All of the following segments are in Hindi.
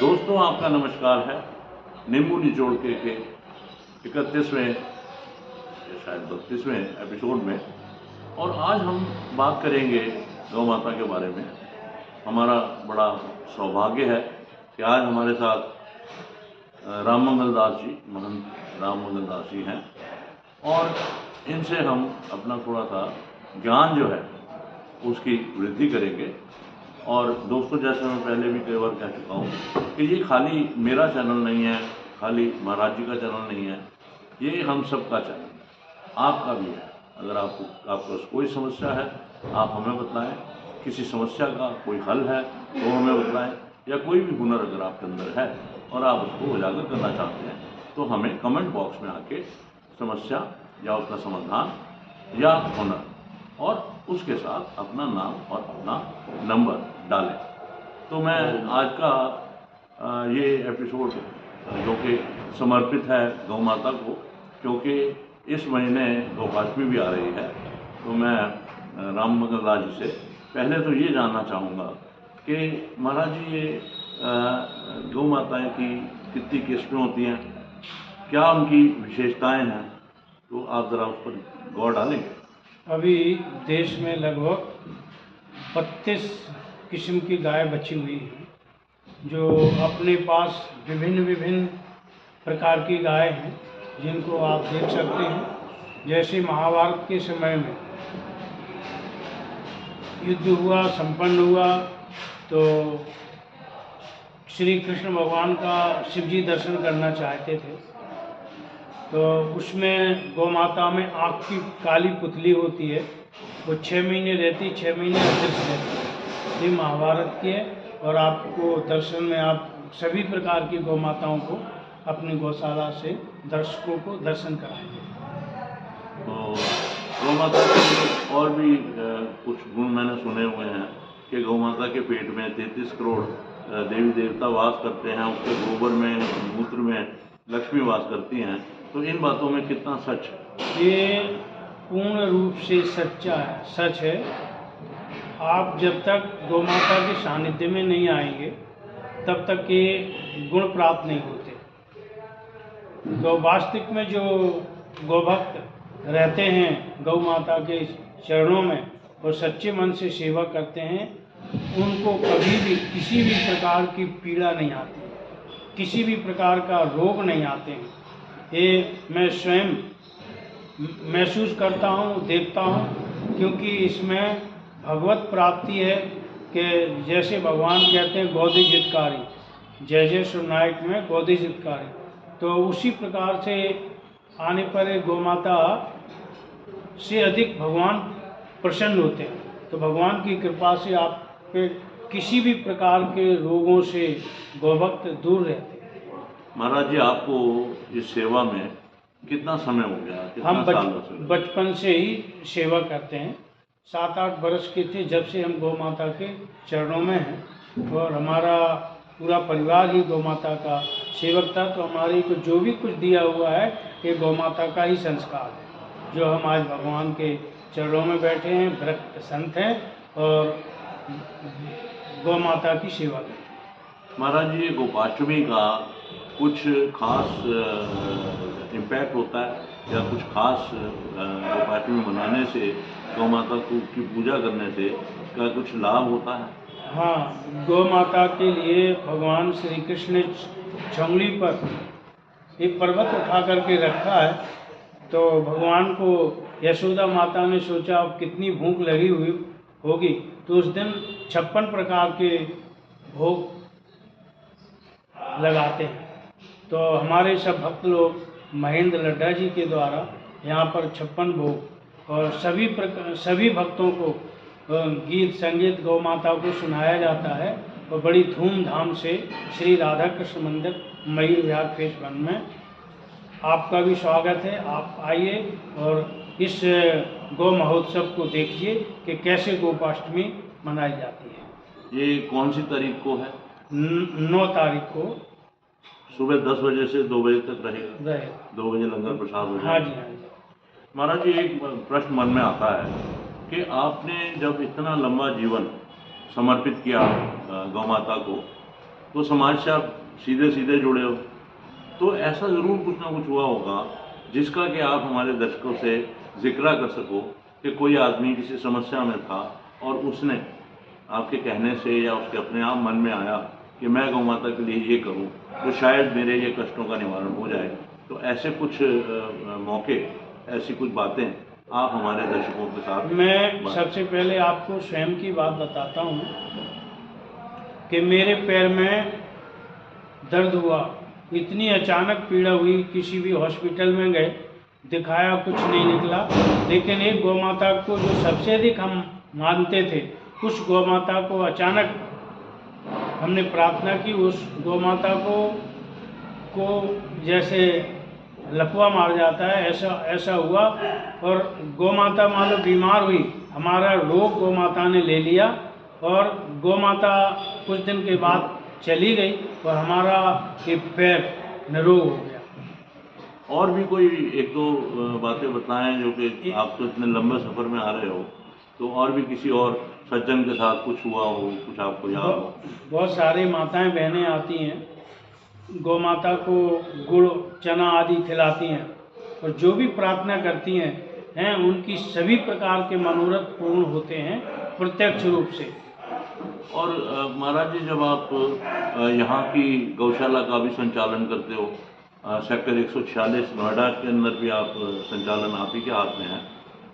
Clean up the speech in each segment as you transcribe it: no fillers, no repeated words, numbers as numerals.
दोस्तों, आपका नमस्कार है। नींबू निचोड़ के 31वें या शायद 32वें एपिसोड में। और आज हम बात करेंगे गौ माता के बारे में। हमारा बड़ा सौभाग्य है कि आज हमारे साथ राम मंगल दास जी, महंत राम मंगल दास जी हैं और इनसे हम अपना थोड़ा सा ज्ञान जो है उसकी वृद्धि करेंगे। और दोस्तों, जैसे मैं पहले भी कई बार कह चुका हूँ कि ये खाली मेरा चैनल नहीं है, खाली महाराज जी का चैनल नहीं है, ये हम सब का चैनल है, आपका भी है। अगर आपको कोई समस्या है आप हमें बताएं, किसी समस्या का कोई हल है तो हमें बताएं, या कोई भी हुनर अगर आपके अंदर है और आप उसको उजागर करना चाहते हैं तो हमें कमेंट बॉक्स में आके समस्या या उसका समाधान या हुनर और उसके साथ अपना नाम और अपना नंबर डालें। तो मैं आज का ये एपिसोड जो कि समर्पित है गौ माता को, क्योंकि इस महीने गोपाष्टमी भी आ रही है, तो मैं राम मंगल दास जी से पहले तो ये जानना चाहूँगा कि महाराज जी, ये गौ माताएँ की कितनी किस्में होती हैं, क्या उनकी विशेषताएँ हैं, तो आप ज़रा उस पर गौर डालेंगे। अभी देश में लगभग 32 किस्म की गाय बची हुई हैं, जो अपने पास विभिन्न प्रकार की गाय हैं, जिनको आप देख सकते हैं। जैसे महाभारत के समय में युद्ध हुआ, संपन्न हुआ, तो श्री कृष्ण भगवान का शिव जी दर्शन करना चाहते थे, तो उसमें गौ माता में आँख की काली पुतली होती है, वो 6 महीने रहती, 6 महीने अदृश्य रहती। ये महाभारत की है। और आपको दर्शन में आप सभी प्रकार की गौ माताओं को अपनी गौशाला से दर्शकों को दर्शन कराएंगे। तो गौ माता के और भी कुछ गुण मैंने सुने हुए हैं कि गौ माता के पेट में 33 करोड़ देवी देवता वास करते हैं, उसके गोबर में, मूत्र में लक्ष्मी वास करती हैं। तो इन बातों में कितना सच है? ये पूर्ण रूप से सच है। आप जब तक गौ माता के सानिध्य में नहीं आएंगे तब तक ये गुण प्राप्त नहीं होते। तो वास्तविक में जो गौभक्त रहते हैं गौ माता के चरणों में और सच्चे मन से सेवा करते हैं, उनको कभी भी किसी भी प्रकार की पीड़ा नहीं आती, किसी भी प्रकार का रोग नहीं आते हैं। ये मैं स्वयं महसूस करता हूँ, देखता हूँ, क्योंकि इसमें भगवत प्राप्ति है कि जैसे भगवान कहते हैं गौदी जितकारी, जय जय सुरनायक में गौदी जितकारी, तो उसी प्रकार से आने पर गौ माता से अधिक भगवान प्रसन्न होते हैं। तो भगवान की कृपा से आप पे किसी भी प्रकार के रोगों से गौभक्त दूर रहते हैं। महाराज जी, आपको इस सेवा में कितना समय हो गया? हम बचपन से ही सेवा करते हैं। 7-8 वर्ष के थे जब से हम गौ माता के चरणों में हैं, और हमारा पूरा परिवार ही गौ माता का सेवक था। तो हमारे को जो भी कुछ दिया हुआ है ये गौ माता का ही संस्कार है, जो हम आज भगवान के चरणों में बैठे हैं, भक्त संत हैं और गौ माता की सेवा करते हैं। महाराज जी, गोपाष्टमी का कुछ खास इम्पैक्ट होता है या कुछ खास गोपाष्टमी मनाने से, गौ माता की पूजा करने से क्या कुछ लाभ होता है? हाँ, गौ माता के लिए भगवान श्री कृष्ण ने छंगली पर एक पर्वत उठा करके रखा है। तो भगवान को यशोदा माता ने सोचा अब कितनी भूख लगी हुई होगी, तो उस दिन 56 प्रकार के भोग लगाते हैं। तो हमारे सब भक्त लोग महेंद्र लड्डा जी के द्वारा यहाँ पर 56 भोग, और सभी भक्तों को गीत संगीत गौ माता को सुनाया जाता है, और बड़ी धूमधाम से श्री राधा कृष्ण मंदिर मयूर विहार फेज 1 में आपका भी स्वागत है। आप आइए और इस गौ महोत्सव को देखिए कि कैसे गोपाष्टमी मनाई जाती है। ये कौन सी तारीख को है? 9 तारीख को सुबह 10 बजे से 2 बजे तक रहेगा। 2 बजे लंगर प्रसाद हो जाएगा। हाँ जी, हाँ जी। महाराज जी, एक प्रश्न मन में आता है कि आपने जब इतना लंबा जीवन समर्पित किया गौ माता को, तो समाज से आप सीधे सीधे जुड़े हो, तो ऐसा ज़रूर कुछ ना कुछ हुआ होगा जिसका कि आप हमारे दर्शकों से जिक्र कर सको कि कोई आदमी किसी समस्या में था और उसने आपके कहने से या उसके अपने आप मन में आया कि मैं गौ माता के लिए ये करूं तो शायद मेरे ये कष्टों का निवारण हो जाए। तो ऐसे कुछ मौके, ऐसी कुछ बातें आप हमारे दर्शकों के साथ। मैं सबसे पहले आपको स्वयं की बात बताता हूँ कि मेरे पैर में दर्द हुआ, इतनी अचानक पीड़ा हुई, किसी भी हॉस्पिटल में गए, दिखाया, कुछ नहीं निकला। लेकिन एक गौ माता को जो सबसे अधिक हम मानते थे, उस गौ माता को अचानक हमने प्रार्थना की, उस गौ माता को जैसे लकवा मार जाता है ऐसा हुआ। और गौ माता मान लो बीमार हुई, हमारा रोग गौ माता ने ले लिया और गौ माता कुछ दिन के बाद चली गई और हमारा ये पैर निरोग हो गया। और भी कोई एक दो बातें बताएं जो कि आप तो इतने लंबे सफ़र में आ रहे हो, तो और भी किसी और सज्जन के साथ कुछ हुआ हो, कुछ आपको याद हो? बहुत सारी माताएं बहनें आती हैं, गौ माता को गुड़ चना आदि खिलाती हैं और जो भी प्रार्थना करती हैं उनकी सभी प्रकार के मनोरथ पूर्ण होते हैं प्रत्यक्ष रूप से। और महाराज जी, जब आप यहाँ की गौशाला का भी संचालन करते हो, सेक्टर 146 नोएडा के अंदर भी आप संचालन आप ही के हाथ में है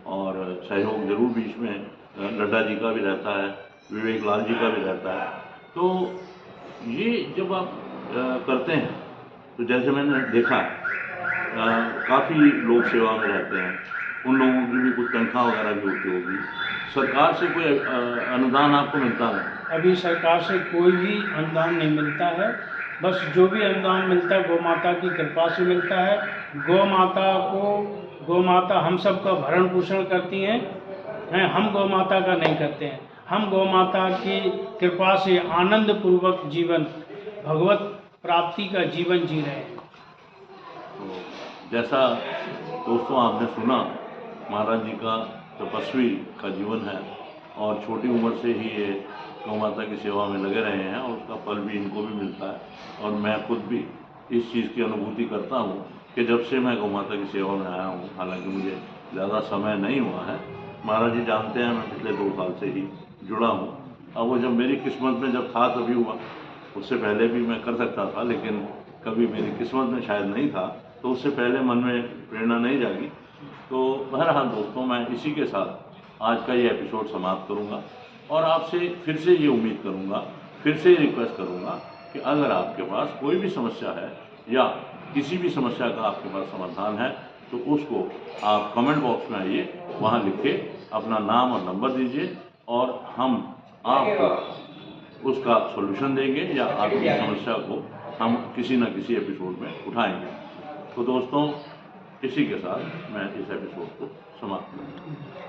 और सहयोग जरूर बीच में लड्डा जी का भी रहता है, विवेक लाल जी का भी रहता है। तो ये जब आप करते हैं तो जैसे मैंने देखा काफ़ी लोग सेवा में रहते हैं, उन लोगों की भी कुछ तनख्वाह वगैरह भी होती होगी। सरकार से कोई अनुदान आपको मिलता नहीं? अभी सरकार से कोई भी अनुदान नहीं मिलता है, बस जो भी अनुदान मिलता है गौ माता की कृपा से मिलता है। गौ माता हम सब का भरण पोषण करती हैं, हम गौ माता का नहीं करते हैं। हम गौ माता की कृपा से आनंद पूर्वक जीवन, भगवत प्राप्ति का जीवन जी रहे हैं। तो जैसा दोस्तों आपने सुना, महाराज जी का तपस्वी का जीवन है और छोटी उम्र से ही ये गौ माता की सेवा में लगे रहे हैं और उसका फल भी इनको भी मिलता है। और मैं खुद भी इस चीज़ की अनुभूति करता हूँ कि जब से मैं गौ माता की सेवा में आया हूँ, हालांकि मुझे ज़्यादा समय नहीं हुआ है, महाराज जी जानते हैं मैं पिछले 2 साल से ही जुड़ा हूँ। अब वो जब मेरी किस्मत में जब था तभी हुआ, उससे पहले भी मैं कर सकता था लेकिन कभी मेरी किस्मत में शायद नहीं था, तो उससे पहले मन में प्रेरणा नहीं जागी। तो बहरहाल दोस्तों, मैं इसी के साथ आज का ये एपिसोड समाप्त करूँगा और आपसे फिर से ये उम्मीद करूँगा, फिर से रिक्वेस्ट करूँगा कि अगर आपके पास कोई भी समस्या है या किसी भी समस्या का आपके पास समाधान है तो उसको आप कमेंट बॉक्स में आइए, वहाँ लिख के अपना नाम और नंबर दीजिए और हम आपको उसका सॉल्यूशन देंगे या आपकी समस्या को हम किसी न किसी एपिसोड में उठाएंगे। तो दोस्तों, इसी के साथ मैं इस एपिसोड को समाप्त करूँगा।